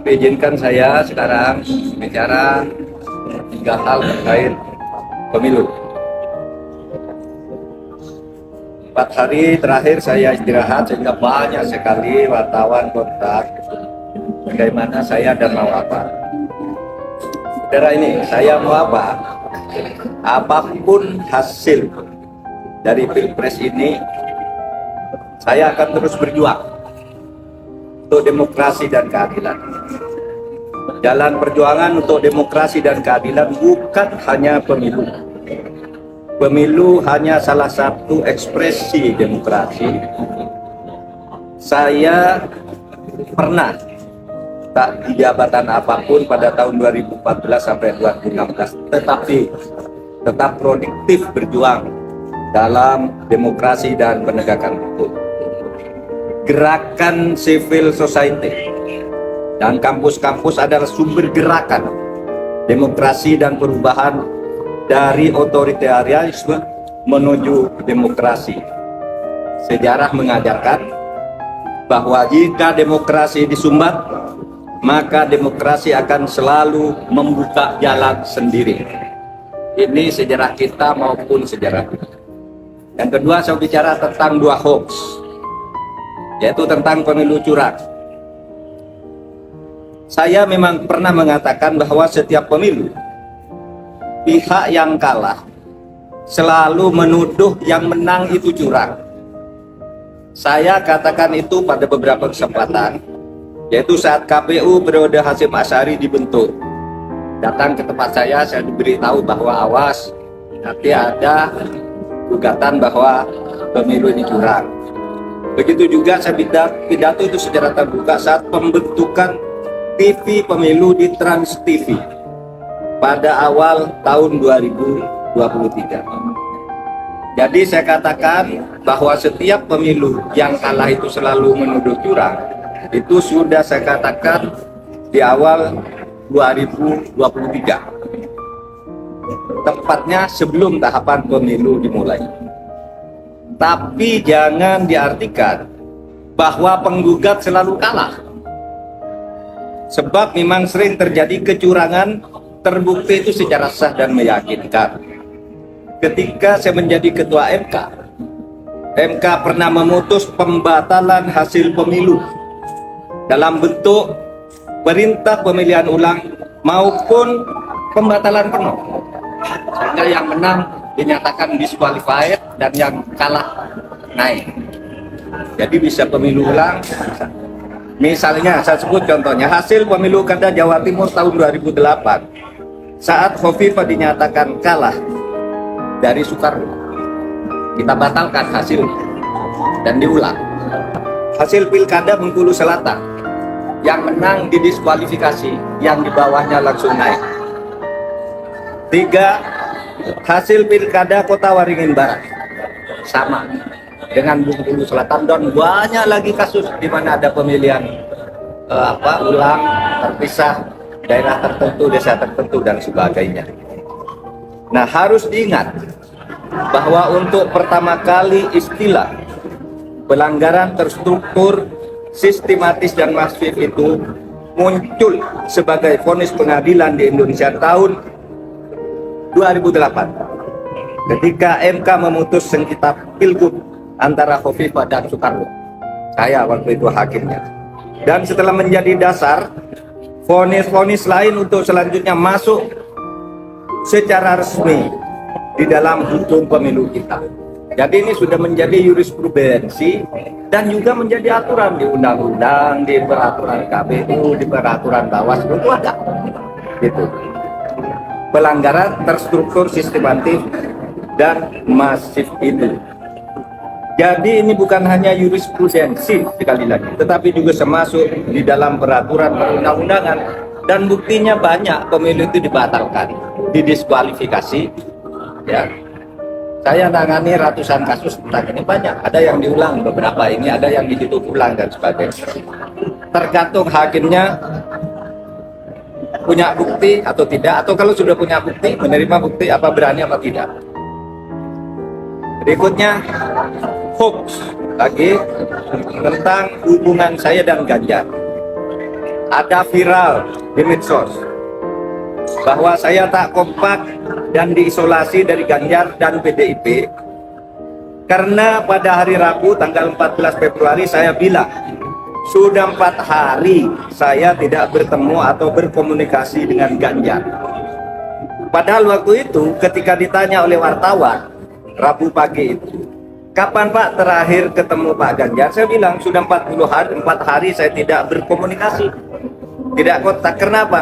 Izinkan saya sekarang bicara 3 hal terkait pemilu. 4 hari terakhir saya istirahat sehingga banyak sekali wartawan kontak bagaimana saya dan mau apa. Saudara ini, saya mau apa? Apapun hasil dari Pilpres ini, saya akan terus berjuang untuk demokrasi dan keadilan. Jalan perjuangan untuk demokrasi dan keadilan bukan hanya pemilu. Pemilu hanya salah satu ekspresi demokrasi. Saya pernah tak di jabatan apapun pada tahun 2014 sampai 2016, tetapi tetap produktif berjuang dalam demokrasi dan penegakan hukum. Gerakan civil society dan kampus-kampus adalah sumber gerakan demokrasi dan perubahan dari otoritarianisme menuju demokrasi. Sejarah mengajarkan bahwa jika demokrasi disumbat, maka demokrasi akan selalu membuka jalan sendiri. Ini sejarah kita maupun sejarah kita. Yang kedua, saya bicara tentang 2 hoax, yaitu tentang pemilu curang. Saya memang pernah mengatakan bahwa setiap pemilu, pihak yang kalah selalu menuduh yang menang itu curang. Saya katakan itu pada beberapa kesempatan, yaitu saat KPU periode Hasyim Asy'ari dibentuk. Datang ke tempat saya diberitahu bahwa awas, nanti ada gugatan bahwa pemilu ini curang. Begitu juga saya pidato itu secara terbuka saat pembentukan TV pemilu di Trans TV pada awal tahun 2023. Jadi saya katakan bahwa setiap pemilu yang kalah itu selalu menuduh curang. Itu sudah saya katakan di awal 2023. Tepatnya sebelum tahapan pemilu dimulai. Tapi jangan diartikan bahwa penggugat selalu kalah. Sebab memang sering terjadi kecurangan terbukti itu secara sah dan meyakinkan. Ketika saya menjadi ketua MK pernah memutus pembatalan hasil pemilu dalam bentuk perintah pemilihan ulang maupun pembatalan penuh, sehingga yang menang dinyatakan disqualified dan yang kalah naik. Jadi bisa pemilu ulang. Misalnya saya sebut contohnya hasil pemilu Kada Jawa Timur tahun 2008 saat Khofifah dinyatakan kalah dari Soekarno, kita batalkan hasil dan diulang. Hasil Pilkada Bengkulu Selatan, yang menang didiskualifikasi, yang di bawahnya langsung naik. 3, hasil Pilkada Kota Waringin Barat sama dengan Bengkulu Selatan, dan banyak lagi kasus di mana ada pemilihan ulang, terpisah, daerah tertentu, desa tertentu dan sebagainya. Nah, harus diingat bahwa untuk pertama kali istilah pelanggaran terstruktur, sistematis dan masif itu muncul sebagai vonis pengadilan di Indonesia tahun 2008 ketika MK memutus sengketa Pilgub antara Khofifah dan Soekarno. Saya waktu itu hakimnya. Dan setelah menjadi dasar, vonis-vonis lain untuk selanjutnya masuk secara resmi di dalam hukum pemilu kita. Jadi ini sudah menjadi jurisprudensi dan juga menjadi aturan di undang-undang, di peraturan KPU, di peraturan Bawaslu itu ada. Gitu. Pelanggaran terstruktur, sistematis dan masif itu. Jadi ini bukan hanya jurisprudensi sekali lagi, tetapi juga termasuk di dalam peraturan perundang-undangan, dan buktinya banyak pemilu itu dibatalkan, didiskualifikasi. Ya, saya nangani ratusan kasus tentang ini, banyak. Ada yang diulang beberapa ini, ada yang dihitung ulang dan sebagainya. Tergantung hakimnya punya bukti atau tidak, atau kalau sudah punya bukti, menerima bukti apa berani apa tidak. Berikutnya hoax lagi tentang hubungan saya dan Ganjar. ada viral di medsos bahwa saya tak kompak dan diisolasi dari Ganjar dan PDIP karena pada hari Rabu tanggal 14 Februari saya bilang sudah 4 hari saya tidak bertemu atau berkomunikasi dengan Ganjar. Padahal waktu itu ketika ditanya oleh wartawan Rabu pagi itu, kapan Pak terakhir ketemu Pak Ganjar? Saya bilang sudah 4 hari saya tidak berkomunikasi, tidak kontak. Kenapa?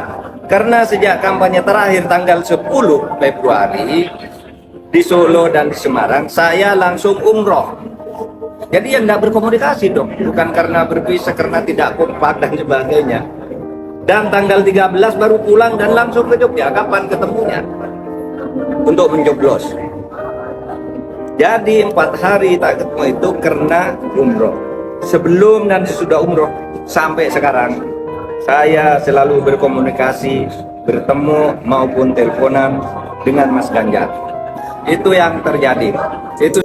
Karena sejak kampanye terakhir tanggal 10 Februari di Solo dan di Semarang saya langsung umroh. Jadi yang tidak berkomunikasi dong, bukan karena berpisah, karena tidak kompak dan sebagainya. Dan tanggal 13 baru pulang dan langsung ke Jogja. Kapan ketemunya? Untuk mencoblos. Jadi 4 hari tak ketemu itu karena umroh. Sebelum dan sesudah umroh sampai sekarang saya selalu berkomunikasi, bertemu maupun teleponan dengan Mas Ganjar. Itu yang terjadi. Itu